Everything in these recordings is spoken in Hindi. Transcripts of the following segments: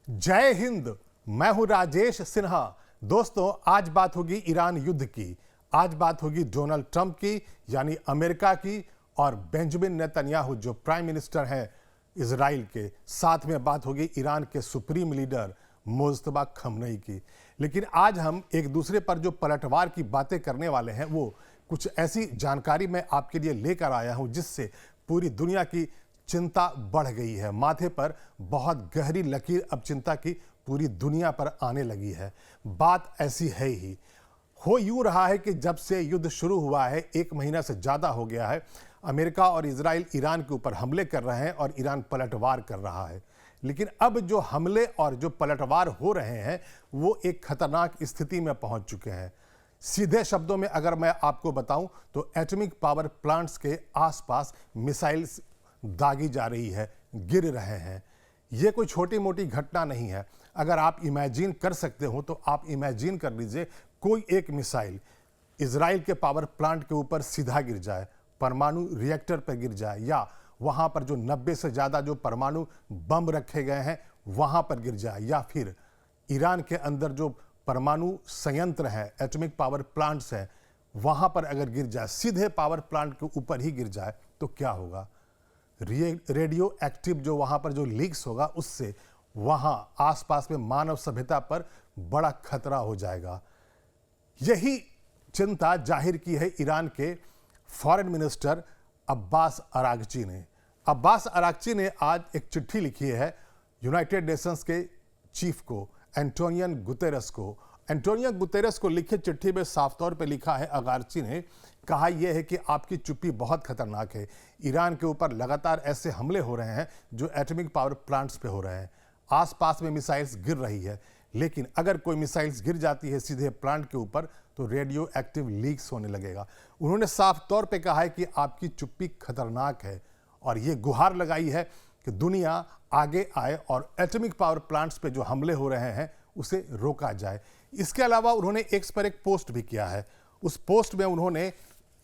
जय हिंद। मैं हूं राजेश सिन्हा। दोस्तों, आज बात होगी ईरान युद्ध की। आज बात होगी डोनाल्ड ट्रंप की, यानी अमेरिका की, और बेंजामिन नेतन्याहू जो प्राइम मिनिस्टर हैं इजराइल के। साथ में बात होगी ईरान के सुप्रीम लीडर मुज्तबा खमनेई की। लेकिन आज हम एक दूसरे पर जो पलटवार की बातें करने वाले हैं, वो कुछ ऐसी जानकारी मैं आपके लिए लेकर आया हूं जिससे पूरी दुनिया की चिंता बढ़ गई है। माथे पर बहुत गहरी लकीर अब चिंता की पूरी दुनिया पर आने लगी है। बात ऐसी है ही, हो यूं रहा है कि जब से युद्ध शुरू हुआ है, 1 महीना से ज़्यादा हो गया है, अमेरिका और इजराइल ईरान के ऊपर हमले कर रहे हैं और ईरान पलटवार कर रहा है। लेकिन अब जो हमले और जो पलटवार हो रहे हैं, वो एक खतरनाक स्थिति में पहुंच चुके हैं। सीधे शब्दों में अगर मैं आपको बताऊं तो एटॉमिक पावर प्लांट्स के आसपास मिसाइल्स दागी जा रही है, गिर रहे हैं। ये कोई छोटी मोटी घटना नहीं है। अगर आप इमेजिन कर सकते हो तो आप इमेजिन कर लीजिए, कोई एक मिसाइल इजराइल के पावर प्लांट के ऊपर सीधा गिर जाए, परमाणु रिएक्टर पर गिर जाए, या वहाँ पर जो 90 से ज़्यादा जो परमाणु बम रखे गए हैं वहाँ पर गिर जाए, या फिर ईरान के अंदर जो परमाणु संयंत्र है, एटॉमिक पावर प्लांट्स हैं, वहाँ पर अगर गिर जाए, सीधे पावर प्लांट के ऊपर ही गिर जाए, तो क्या होगा? रेडियो एक्टिव जो वहाँ पर जो लीक्स होगा, उससे वहाँ आसपास में मानव सभ्यता पर बड़ा खतरा हो जाएगा। यही चिंता जाहिर की है ईरान के फॉरेन मिनिस्टर अब्बास अरागची ने। अब्बास अरागची ने आज एक चिट्ठी लिखी है यूनाइटेड नेशंस के चीफ को, एंटोनियो गुतेरेस को। एंटोनियो गुतेरेस को लिखे चिट्ठी में साफ तौर पे लिखा है, अरागची ने कहा यह है कि आपकी चुप्पी बहुत खतरनाक है। ईरान के ऊपर लगातार ऐसे हमले हो रहे हैं जो एटॉमिक पावर प्लांट्स पे हो रहे हैं। आसपास में मिसाइल्स गिर रही है, लेकिन अगर कोई मिसाइल्स गिर जाती है सीधे प्लांट के ऊपर तो रेडियो एक्टिव लीक्स होने लगेगा। उन्होंने साफ तौर पे कहा है कि आपकी चुप्पी खतरनाक है, और ये गुहार लगाई है कि दुनिया आगे आए और एटॉमिक पावर प्लांट्स पे जो हमले हो रहे हैं उसे रोका जाए। इसके अलावा उन्होंने एक्स पर एक पोस्ट भी किया है। उस पोस्ट में उन्होंने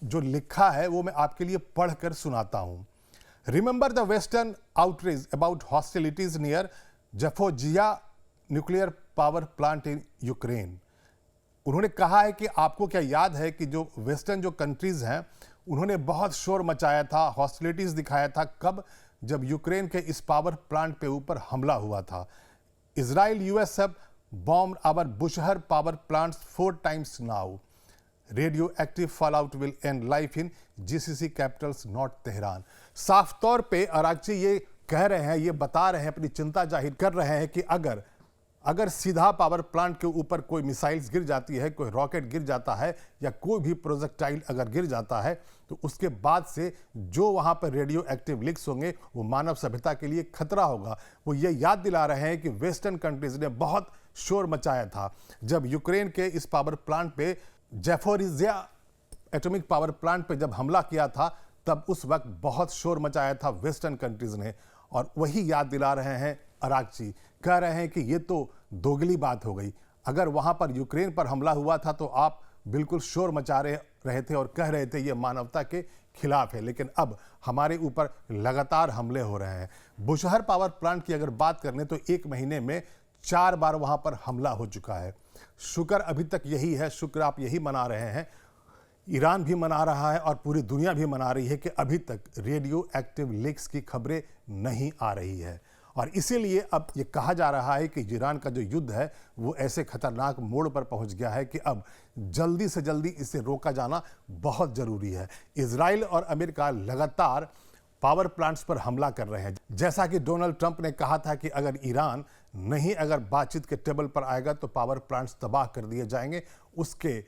जो लिखा है वो मैं आपके लिए पढ़कर सुनाता हूं। Remember the western outreach about hostilities near Zaporizhzhia nuclear power plant in Ukraine. उन्होंने कहा है कि आपको क्या याद है कि जो वेस्टर्न जो कंट्रीज हैं, उन्होंने बहुत शोर मचाया था, हॉस्टिलिटीज दिखाया था। कब? जब यूक्रेन के इस पावर प्लांट पे ऊपर हमला हुआ था। Israel US have bombed our Bushehr power plants 4 times now. Radioactive fallout will end life in GCC capitals not Tehran. साफ तौर पे अरागची ये कह रहे हैं, ये बता रहे हैं, अपनी चिंता जाहिर कर रहे हैं कि अगर सीधा पावर प्लांट के ऊपर कोई मिसाइल्स गिर जाती है, कोई रॉकेट गिर जाता है, या कोई भी प्रोजेक्टाइल अगर गिर जाता है, तो उसके बाद से जो वहाँ पर रेडियो एक्टिव लीक्स होंगे वो मानव सभ्यता के लिए खतरा होगा। वो ये याद दिला रहे हैं कि वेस्टर्न कंट्रीज ने बहुत शोर मचाया था जब यूक्रेन के इस पावर प्लांट पे, ज़ैपोरिज़िया एटॉमिक पावर प्लांट पे जब हमला किया था, तब उस वक्त बहुत शोर मचाया था वेस्टर्न कंट्रीज ने। और वही याद दिला रहे हैं अरागची। कह रहे हैं कि ये तो दोगली बात हो गई। अगर वहां पर यूक्रेन पर हमला हुआ था तो आप बिल्कुल शोर मचा रहे थे और कह रहे थे ये मानवता के खिलाफ है, लेकिन अब हमारे ऊपर लगातार हमले हो रहे हैं। बुशहर पावर प्लांट की अगर बात करें तो 1 महीने में 4 बार वहां पर हमला हो चुका है। शुक्र अभी तक यही है, शुक्र आप यही मना रहे हैं, ईरान भी मना रहा है और पूरी दुनिया भी मना रही है कि अभी तक रेडियो एक्टिव लीक्स की खबरें नहीं आ रही है। और इसीलिए अब ये कहा जा रहा है कि ईरान का जो युद्ध है वो ऐसे खतरनाक मोड़ पर पहुंच गया है कि अब जल्दी से जल्दी इसे रोका जाना बहुत ज़रूरी है। इजराइल और अमेरिका लगातार पावर प्लांट्स पर हमला कर रहे हैं। जैसा कि डोनाल्ड ट्रंप ने कहा था कि अगर ईरान अगर बातचीत के टेबल पर आएगा तो पावर प्लांट्स तबाह कर दिए जाएंगे, उसके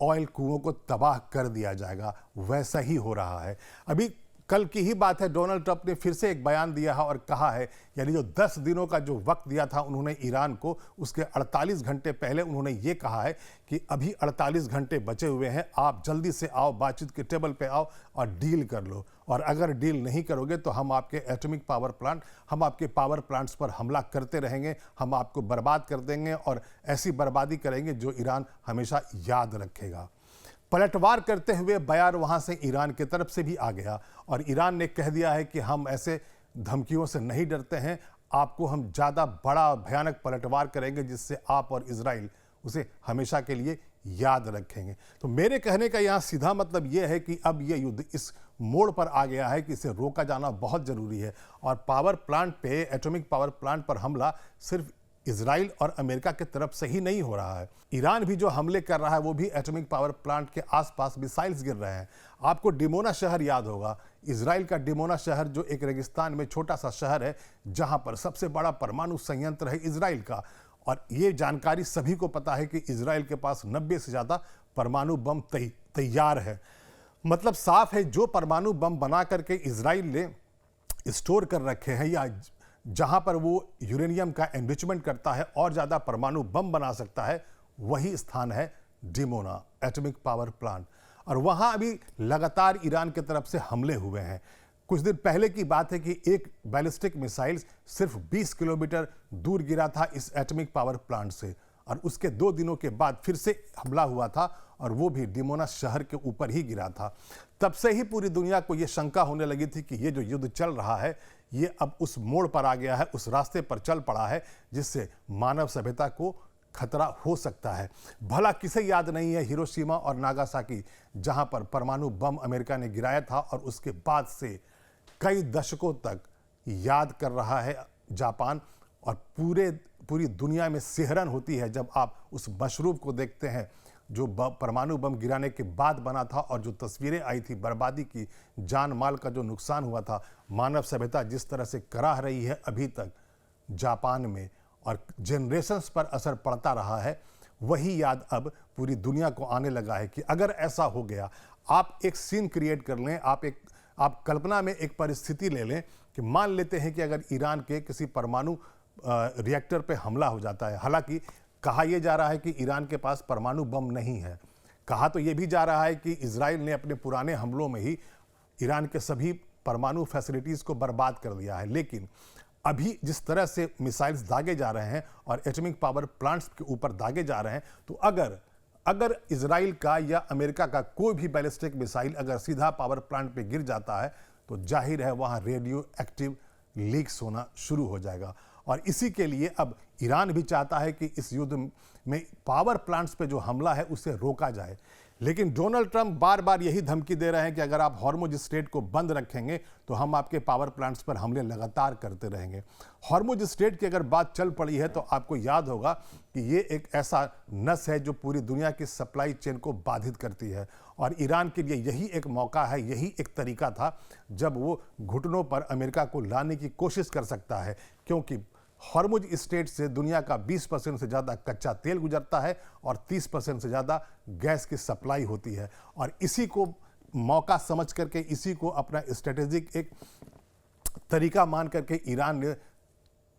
ऑयल कुओं को तबाह कर दिया जाएगा। वैसा ही हो रहा है। अभी कल की ही बात है, डोनाल्ड ट्रंप ने फिर से एक बयान दिया है और कहा है, यानी जो 10 दिनों का जो वक्त दिया था उन्होंने ईरान को, उसके 48 घंटे पहले उन्होंने ये कहा है कि अभी 48 घंटे बचे हुए हैं, आप जल्दी से आओ, बातचीत के टेबल पे आओ और डील कर लो। और अगर डील नहीं करोगे तो हम आपके एटॉमिक पावर प्लांट, हम आपके पावर प्लांट्स पर हमला करते रहेंगे, हम आपको बर्बाद कर देंगे और ऐसी बर्बादी करेंगे जो ईरान हमेशा याद रखेगा। पलटवार करते हुए बयान वहां से ईरान की तरफ से भी आ गया और ईरान ने कह दिया है कि हम ऐसे धमकियों से नहीं डरते हैं, आपको हम ज़्यादा बड़ा भयानक पलटवार करेंगे जिससे आप और इजराइल उसे हमेशा के लिए याद रखेंगे। तो मेरे कहने का यहाँ सीधा मतलब यह है कि अब यह युद्ध इस मोड़ पर आ गया है कि इसे रोका जाना बहुत ज़रूरी है। और पावर प्लांट पे, एटॉमिक पावर प्लांट पर हमला सिर्फ इजराइल और अमेरिका की तरफ से ही नहीं हो रहा है। ईरान भी जो हमले कर रहा है वो भी एटॉमिक पावर प्लांट के आसपास मिसाइल्स गिर रहे हैं। आपको डिमोना शहर याद होगा, इजराइल का डिमोना शहर जो एक रेगिस्तान में छोटा सा शहर है जहां पर सबसे बड़ा परमाणु संयंत्र है इजराइल का। और ये जानकारी सभी को पता है कि इजराइल के पास 90 से ज़्यादा परमाणु बम तैयार है। मतलब साफ है, जो परमाणु बम बना करके इजराइल ने स्टोर कर रखे हैं या जहां पर वो यूरेनियम का एनरिचमेंट करता है और ज़्यादा परमाणु बम बना सकता है, वही स्थान है डिमोना एटॉमिक पावर प्लांट। और वहां अभी लगातार ईरान की तरफ से हमले हुए हैं। कुछ दिन पहले की बात है कि एक बैलिस्टिक मिसाइल सिर्फ 20 किलोमीटर दूर गिरा था इस एटॉमिक पावर प्लांट से, और उसके 2 दिनों के बाद फिर से हमला हुआ था और वो भी डिमोना शहर के ऊपर ही गिरा था। तब से ही पूरी दुनिया को ये शंका होने लगी थी कि ये जो युद्ध चल रहा है ये अब उस मोड़ पर आ गया है, उस रास्ते पर चल पड़ा है जिससे मानव सभ्यता को खतरा हो सकता है। भला किसे याद नहीं है हिरोशिमा और नागासाकी, जहां पर परमाणु बम अमेरिका ने गिराया था और उसके बाद से कई दशकों तक याद कर रहा है जापान। और पूरी दुनिया में सिहरन होती है जब आप उस मशरूब को देखते हैं जो परमाणु बम गिराने के बाद बना था, और जो तस्वीरें आई थी बर्बादी की, जान माल का जो नुकसान हुआ था, मानव सभ्यता जिस तरह से कराह रही है अभी तक जापान में और जनरेशन्स पर असर पड़ता रहा है, वही याद अब पूरी दुनिया को आने लगा है कि अगर ऐसा हो गया, आप एक सीन क्रिएट कर लें, आप कल्पना में एक परिस्थिति ले लें कि मान लेते हैं कि अगर ईरान के किसी परमाणु रिएक्टर पे हमला हो जाता है। हालांकि कहा यह जा रहा है कि ईरान के पास परमाणु बम नहीं है, कहा तो यह भी जा रहा है कि इजराइल ने अपने पुराने हमलों में ही ईरान के सभी परमाणु फैसिलिटीज़ को बर्बाद कर दिया है। लेकिन अभी जिस तरह से मिसाइल्स दागे जा रहे हैं और एटॉमिक पावर प्लांट्स के ऊपर दागे जा रहे हैं, तो अगर इजराइल का या अमेरिका का कोई भी बैलिस्टिक मिसाइल अगर सीधा पावर प्लांट पे गिर जाता है तो जाहिर है वहाँ रेडियो एक्टिव लीक्स होना शुरू हो जाएगा। और इसी के लिए अब ईरान भी चाहता है कि इस युद्ध में पावर प्लांट्स पे जो हमला है उसे रोका जाए। लेकिन डोनाल्ड ट्रंप बार बार यही धमकी दे रहे हैं कि अगर आप हॉर्मुज स्ट्रेट को बंद रखेंगे तो हम आपके पावर प्लांट्स पर हमले लगातार करते रहेंगे। हॉर्मुज स्ट्रेट की अगर बात चल पड़ी है तो आपको याद होगा कि ये एक ऐसा नस है जो पूरी दुनिया की सप्लाई चेन को बाधित करती है, और ईरान के लिए यही एक मौका है, यही एक तरीका था जब वो घुटनों पर अमेरिका को लाने की कोशिश कर सकता है, क्योंकि हॉर्मुज स्ट्रेट से दुनिया का 20% से ज़्यादा कच्चा तेल गुजरता है और 30% से ज़्यादा गैस की सप्लाई होती है। और इसी को मौका समझ करके, इसी को अपना स्ट्रेटेजिक एक तरीका मान करके ईरान ने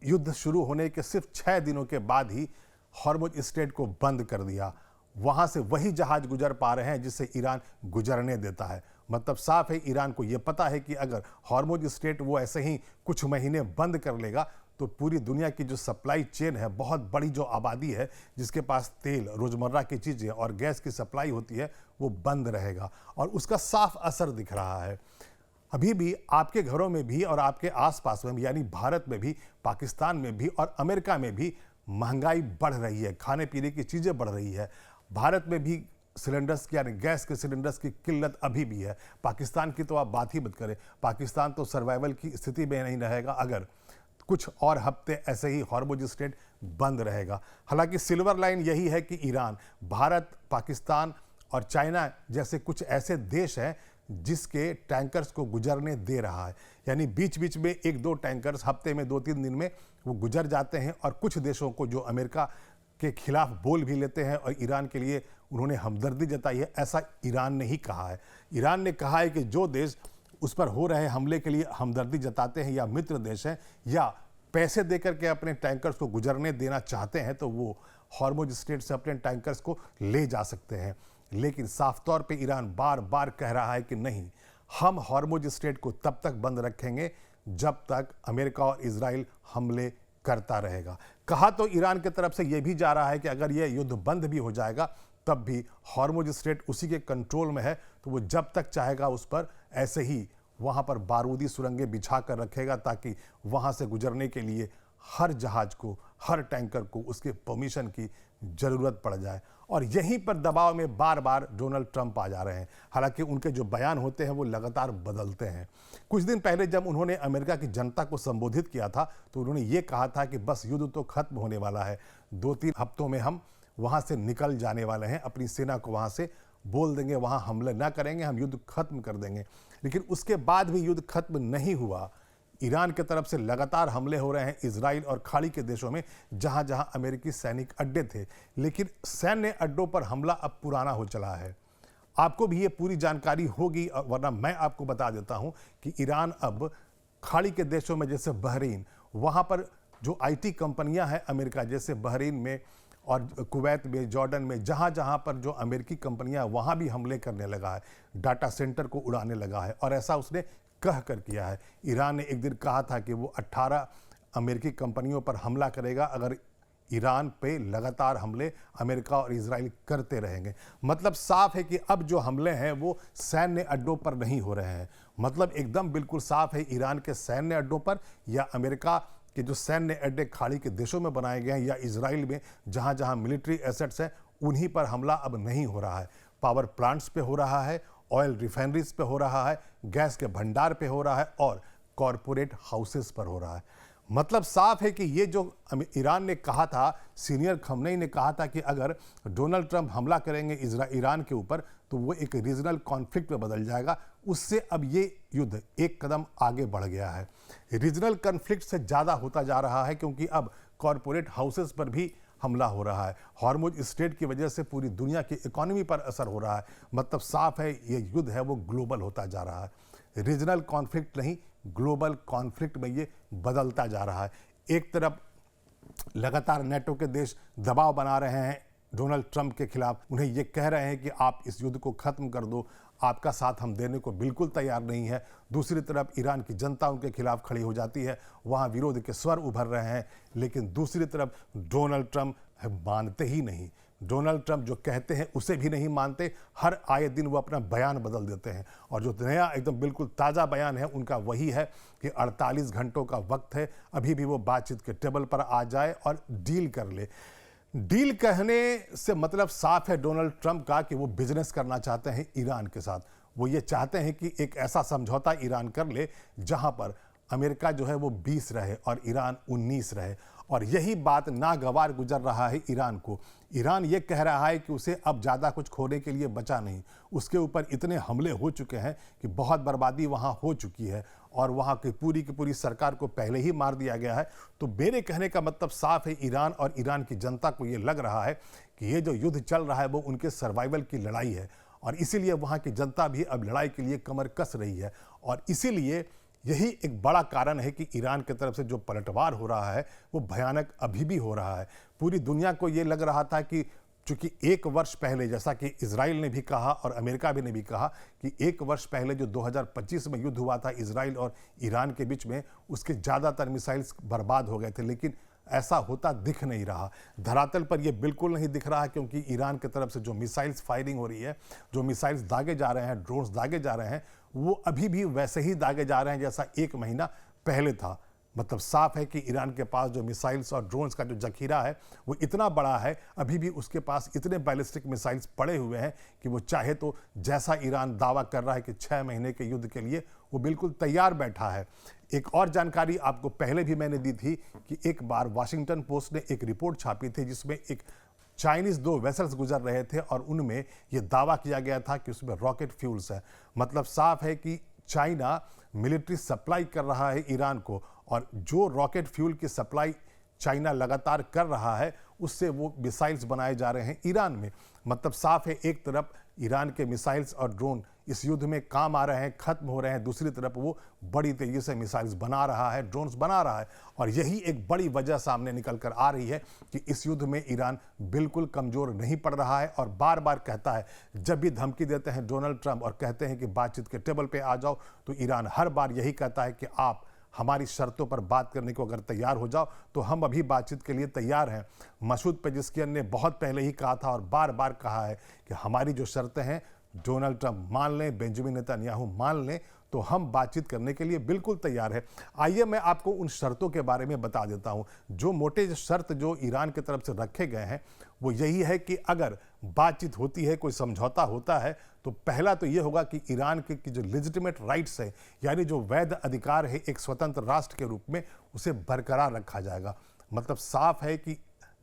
युद्ध शुरू होने के सिर्फ 6 दिनों के बाद ही हॉर्मुज स्ट्रेट को बंद कर दिया। वहाँ से वही जहाज गुजर पा रहे हैं जिससे ईरान गुजरने देता है। मतलब साफ है, ईरान को यह पता है कि अगर हॉर्मुज स्ट्रेट वो ऐसे ही कुछ महीने बंद कर लेगा तो पूरी दुनिया की जो सप्लाई चेन है, बहुत बड़ी जो आबादी है जिसके पास तेल, रोज़मर्रा की चीज़ें और गैस की सप्लाई होती है, वो बंद रहेगा। और उसका साफ असर दिख रहा है। अभी भी आपके घरों में भी और आपके आसपास में भी, यानी भारत में भी, पाकिस्तान में भी और अमेरिका में भी महंगाई बढ़ रही है, खाने पीने की चीज़ें बढ़ रही है। भारत में भी सिलेंडर्स की, यानी गैस के सिलेंडर्स की किल्लत अभी भी है। पाकिस्तान की तो आप बात ही मत करें, पाकिस्तान तो सर्वाइवल की स्थिति में नहीं रहेगा अगर कुछ और हफ्ते ऐसे ही हॉर्मुज स्ट्रेट बंद रहेगा। हालांकि सिल्वर लाइन यही है कि ईरान, भारत, पाकिस्तान और चाइना जैसे कुछ ऐसे देश हैं जिसके टैंकर्स को गुजरने दे रहा है, यानी बीच बीच में 1-2 टैंकर्स हफ्ते में 2-3 दिन में वो गुजर जाते हैं। और कुछ देशों को जो अमेरिका के खिलाफ बोल भी लेते हैं और ईरान के लिए उन्होंने हमदर्दी जताई है, ऐसा ईरान ने ही कहा है। ईरान ने कहा है कि जो देश उस पर हो रहे हमले के लिए हमदर्दी जताते हैं या मित्र देश हैं या पैसे देकर के अपने टैंकर्स को गुजरने देना चाहते हैं, तो वो हॉर्मुज स्ट्रेट से अपने टैंकर्स को ले जा सकते हैं। लेकिन साफ तौर पे ईरान बार बार कह रहा है कि नहीं, हम हॉर्मुज स्ट्रेट को तब तक बंद रखेंगे जब तक अमेरिका और इजराइल हमले करता रहेगा। कहा तो ईरान की तरफ से यह भी जा रहा है कि अगर यह युद्ध बंद भी हो जाएगा तब भी हॉर्मुज स्ट्रेट उसी के कंट्रोल में है, तो वो जब तक चाहेगा उस पर ऐसे ही वहाँ पर बारूदी सुरंगें बिछा कर रखेगा ताकि वहाँ से गुजरने के लिए हर जहाज को, हर टैंकर को उसके परमिशन की ज़रूरत पड़ जाए। और यहीं पर दबाव में बार बार डोनाल्ड ट्रंप आ जा रहे हैं। हालांकि उनके जो बयान होते हैं वो लगातार बदलते हैं। कुछ दिन पहले जब उन्होंने अमेरिका की जनता को संबोधित किया था तो उन्होंने ये कहा था कि बस युद्ध तो खत्म होने वाला है, 2-3 हफ्तों में हम वहाँ से निकल जाने वाले हैं, अपनी सेना को वहाँ से बोल देंगे वहाँ हमले ना करेंगे, हम युद्ध खत्म कर देंगे। लेकिन उसके बाद भी युद्ध खत्म नहीं हुआ। ईरान की तरफ से लगातार हमले हो रहे हैं इजराइल और खाड़ी के देशों में जहां जहां अमेरिकी सैनिक अड्डे थे। लेकिन सैन्य अड्डों पर हमला अब पुराना हो चला है। आपको भी ये पूरी जानकारी होगी, वरना मैं आपको बता देता हूं कि ईरान अब खाड़ी के देशों में जैसे बहरीन, वहां पर जो आईटी कंपनियां हैं अमेरिका जैसे बहरीन में और कुवैत में, जॉर्डन में, जहां जहां पर जो अमेरिकी कंपनियां वहां भी हमले करने लगा है, डाटा सेंटर को उड़ाने लगा है। और ऐसा उसने कह कर किया है। ईरान ने एक दिन कहा था कि वो 18 अमेरिकी कंपनियों पर हमला करेगा अगर ईरान पे लगातार हमले अमेरिका और इजराइल करते रहेंगे। मतलब साफ है कि अब जो हमले हैं वो सैन्य अड्डों पर नहीं हो रहे हैं। मतलब एकदम बिल्कुल साफ है, ईरान के सैन्य अड्डों पर या अमेरिका के जो सैन्य अड्डे खाड़ी के देशों में बनाए गए हैं या इजराइल में जहां जहां मिलिट्री एसेट्स हैं उन्हीं पर हमला अब नहीं हो रहा है। पावर प्लांट्स पे हो रहा है, ऑयल रिफाइनरीज पे हो रहा है, गैस के भंडार पे हो रहा है और कॉरपोरेट हाउसेस पर हो रहा है। मतलब साफ है कि ये जो ईरान ने कहा था, सीनियर खमनेई ने कहा था कि अगर डोनाल्ड ट्रंप हमला करेंगे ईरान के ऊपर तो वो एक रीजनल कॉन्फ्लिक्ट में बदल जाएगा। उससे अब ये युद्ध एक कदम आगे बढ़ गया है। रीजनल कॉन्फ्लिक्ट से ज़्यादा होता जा रहा है क्योंकि अब कॉरपोरेट हाउसेस पर भी हमला हो रहा है। हॉर्मुज स्ट्रेट की वजह से पूरी दुनिया की इकोनॉमी पर असर हो रहा है। मतलब साफ है ये युद्ध है वो ग्लोबल होता जा रहा है। रीजनल कॉन्फ्लिक्ट नहीं, ग्लोबल कॉन्फ्लिक्ट में ये बदलता जा रहा है। एक तरफ लगातार नेटो के देश दबाव बना रहे हैं डोनाल्ड ट्रंप के खिलाफ, उन्हें ये कह रहे हैं कि आप इस युद्ध को खत्म कर दो, आपका साथ हम देने को बिल्कुल तैयार नहीं है। दूसरी तरफ ईरान की जनता उनके खिलाफ खड़ी हो जाती है, वहाँ विरोध के स्वर उभर रहे हैं। लेकिन दूसरी तरफ डोनाल्ड ट्रंप मानते ही नहीं। डोनाल्ड ट्रंप जो कहते हैं उसे भी नहीं मानते। हर आए दिन वो अपना बयान बदल देते हैं और जो नया एकदम बिल्कुल ताज़ा बयान है उनका वही है कि 48 घंटों का वक्त है, अभी भी वो बातचीत के टेबल पर आ जाए और डील कर ले। डील कहने से मतलब साफ है डोनाल्ड ट्रंप का कि वो बिजनेस करना चाहते हैं ईरान के साथ। वो ये चाहते हैं कि एक ऐसा समझौता ईरान कर ले जहां पर अमेरिका जो है वो 20 रहे और ईरान 19 रहे। और यही बात नागवार गुजर रहा है ईरान को। ईरान ये कह रहा है कि उसे अब ज़्यादा कुछ खोने के लिए बचा नहीं। उसके ऊपर इतने हमले हो चुके हैं कि बहुत बर्बादी वहाँ हो चुकी है और वहाँ की पूरी सरकार को पहले ही मार दिया गया है। तो मेरे कहने का मतलब साफ है, ईरान और ईरान की जनता को ये लग रहा है कि ये जो युद्ध चल रहा है वो उनके सर्वाइवल की लड़ाई है और इसीलिए वहाँ की जनता भी अब लड़ाई के लिए कमर कस रही है। और इसीलिए यही एक बड़ा कारण है कि ईरान की तरफ से जो पलटवार हो रहा है वो भयानक अभी भी हो रहा है। पूरी दुनिया को ये लग रहा था कि चूंकि 1 वर्ष पहले, जैसा कि इजराइल ने भी कहा और अमेरिका भी ने भी कहा कि 1 वर्ष पहले जो 2025 में युद्ध हुआ था इजराइल और ईरान के बीच में, उसके ज़्यादातर मिसाइल्स बर्बाद हो गए थे। लेकिन ऐसा होता दिख नहीं रहा। धरातल पर यह बिल्कुल नहीं दिख रहा क्योंकि ईरान की तरफ से जो मिसाइल्स फायरिंग हो रही है, जो मिसाइल्स दागे जा रहे हैं, ड्रोन्स दागे जा रहे हैं, वो अभी भी वैसे ही दागे जा रहे हैं जैसा 1 महीना पहले था। मतलब साफ है कि ईरान के पास जो मिसाइल्स और ड्रोन्स का जो जखीरा है वो इतना बड़ा है, अभी भी उसके पास इतने बैलिस्टिक मिसाइल्स पड़े हुए हैं कि वो चाहे तो जैसा ईरान दावा कर रहा है कि 6 महीने के युद्ध के लिए वो बिल्कुल तैयार बैठा है। एक और जानकारी आपको पहले भी मैंने दी थी कि एक बार वाशिंगटन पोस्ट ने एक रिपोर्ट छापी थी जिसमें एक चाइनीज़ 2 वेसल्स गुजर रहे थे और उनमें ये दावा किया गया था कि उसमें रॉकेट फ्यूल्स है। मतलब साफ है कि चाइना मिलिट्री सप्लाई कर रहा है ईरान को और जो रॉकेट फ्यूल की सप्लाई चाइना लगातार कर रहा है उससे वो मिसाइल्स बनाए जा रहे हैं ईरान में। मतलब साफ है, एक तरफ ईरान के मिसाइल्स और ड्रोन इस युद्ध में काम आ रहे हैं, खत्म हो रहे हैं, दूसरी तरफ वो बड़ी तेजी से मिसाइल्स बना रहा है, ड्रोन्स बना रहा है। और यही एक बड़ी वजह सामने निकल कर आ रही है कि इस युद्ध में ईरान बिल्कुल कमज़ोर नहीं पड़ रहा है और बार बार कहता है, जब भी धमकी देते हैं डोनाल्ड ट्रंप और कहते हैं कि बातचीत के टेबल पर आ जाओ, तो ईरान हर बार यही कहता है कि आप हमारी शर्तों पर बात करने को अगर तैयार हो जाओ तो हम अभी बातचीत के लिए तैयार हैं। मसूद पेजेस्कियन ने बहुत पहले ही कहा था और बार बार कहा है कि हमारी जो शर्तें हैं डोनाल्ड ट्रंप मान लें, बेंजामिन नेतन्याहू मान लें तो हम बातचीत करने के लिए बिल्कुल तैयार है। आइए मैं आपको उन शर्तों के बारे में बता देता हूं। जो मोटे शर्त जो ईरान की तरफ से रखे गए हैं वो यही है कि अगर बातचीत होती है, कोई समझौता होता है, तो पहला तो ये होगा कि ईरान के की जो लेजिटिमेट राइट्स है, यानी जो वैध अधिकार है एक स्वतंत्र राष्ट्र के रूप में, उसे बरकरार रखा जाएगा। मतलब साफ है कि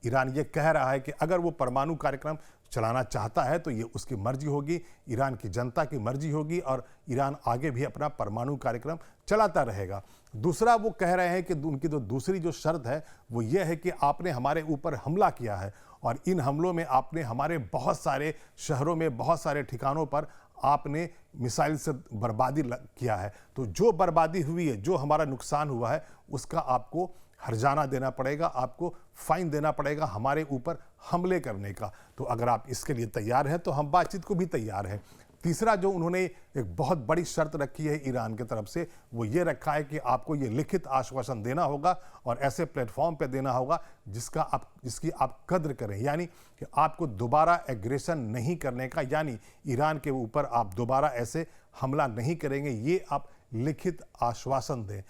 ईरान ये कह रहा है कि अगर वो परमाणु कार्यक्रम चलाना चाहता है तो ये उसकी मर्जी होगी, ईरान की जनता की मर्जी होगी और ईरान आगे भी अपना परमाणु कार्यक्रम चलाता रहेगा। दूसरा, वो कह रहे हैं कि उनकी जो दूसरी जो शर्त है वो ये है कि आपने हमारे ऊपर हमला किया है और इन हमलों में आपने हमारे बहुत सारे शहरों में, बहुत सारे ठिकानों पर आपने मिसाइल से बर्बादी किया है। तो जो बर्बादी हुई है, जो हमारा नुकसान हुआ है, उसका आपको हर्जाना देना पड़ेगा, आपको फाइन देना पड़ेगा हमारे ऊपर हमले करने का। तो अगर आप इसके लिए तैयार हैं तो हम बातचीत को भी तैयार हैं। तीसरा जो उन्होंने एक बहुत बड़ी शर्त रखी है ईरान की तरफ से, वो ये रखा है कि आपको ये लिखित आश्वासन देना होगा और ऐसे प्लेटफॉर्म पे देना होगा जिसकी आप कद्र करें, यानी कि आपको दोबारा एग्रेशन नहीं करने का, यानी ईरान के ऊपर आप दोबारा ऐसे हमला नहीं करेंगे, ये आप लिखित आश्वासन दें।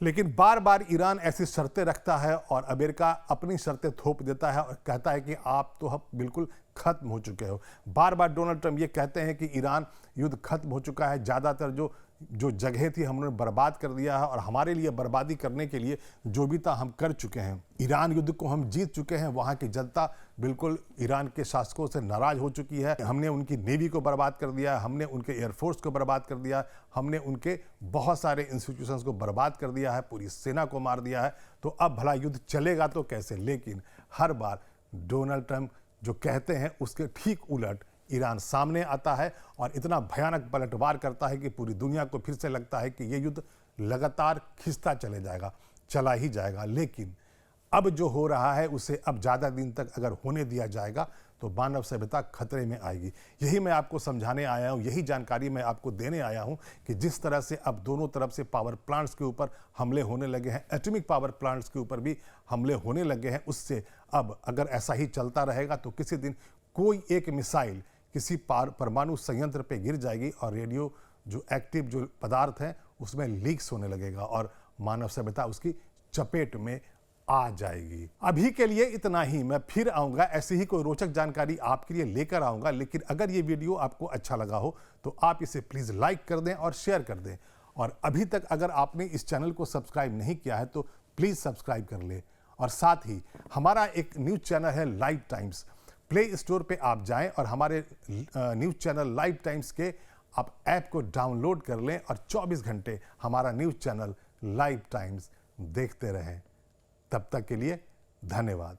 लेकिन बार बार ईरान ऐसी शर्तें रखता है और अमेरिका अपनी शर्तें थोप देता है और कहता है कि आप तो अब बिल्कुल खत्म हो चुके हो। बार बार डोनाल्ड ट्रंप ये कहते हैं कि ईरान युद्ध खत्म हो चुका है, ज़्यादातर जो जगह थी हमने बर्बाद कर दिया है और हमारे लिए बर्बादी करने के लिए जो भी था हम कर चुके हैं। ईरान युद्ध को हम जीत चुके हैं, वहाँ की जनता बिल्कुल ईरान के शासकों से नाराज हो चुकी है। हमने उनकी नेवी को बर्बाद कर दिया, हमने उनके एयरफोर्स को बर्बाद कर दिया, हमने उनके बहुत सारे इंस्टीट्यूशंस को बर्बाद कर दिया है, पूरी सेना को मार दिया है। तो अब भला युद्ध चलेगा तो कैसे? लेकिन हर बार डोनाल्ड ट्रंप जो कहते हैं उसके ठीक उलट ईरान सामने आता है और इतना भयानक पलटवार करता है कि पूरी दुनिया को फिर से लगता है कि ये युद्ध लगातार खिंचता चला ही जाएगा। लेकिन अब जो हो रहा है उसे अब ज़्यादा दिन तक अगर होने दिया जाएगा तो मानव सभ्यता खतरे में आएगी। यही मैं आपको समझाने आया हूँ, यही जानकारी मैं आपको देने आया हूँ कि जिस तरह से अब दोनों तरफ से पावर प्लांट्स के ऊपर हमले होने लगे हैं, एटॉमिक पावर प्लांट्स के ऊपर भी हमले होने लगे हैं, उससे अब अगर ऐसा ही चलता रहेगा तो किसी दिन कोई एक मिसाइल किसी परमाणु संयंत्र पे गिर जाएगी और रेडियो जो एक्टिव जो पदार्थ हैं उसमें लीक्स होने लगेगा और मानव सभ्यता उसकी चपेट में आ जाएगी। अभी के लिए इतना ही। मैं फिर आऊँगा, ऐसी ही कोई रोचक जानकारी आपके लिए लेकर आऊँगा। लेकिन अगर ये वीडियो आपको अच्छा लगा हो तो आप इसे प्लीज़ लाइक कर दें और शेयर कर दें। और अभी तक अगर आपने इस चैनल को सब्सक्राइब नहीं किया है तो प्लीज़ सब्सक्राइब कर लें। और साथ ही हमारा एक न्यूज़ चैनल है लाइव टाइम्स, प्ले स्टोर पे आप जाएं और हमारे न्यूज़ चैनल लाइव टाइम्स के आप ऐप को डाउनलोड कर लें और 24 घंटे हमारा न्यूज़ चैनल लाइव टाइम्स देखते रहें। तब तक के लिए धन्यवाद।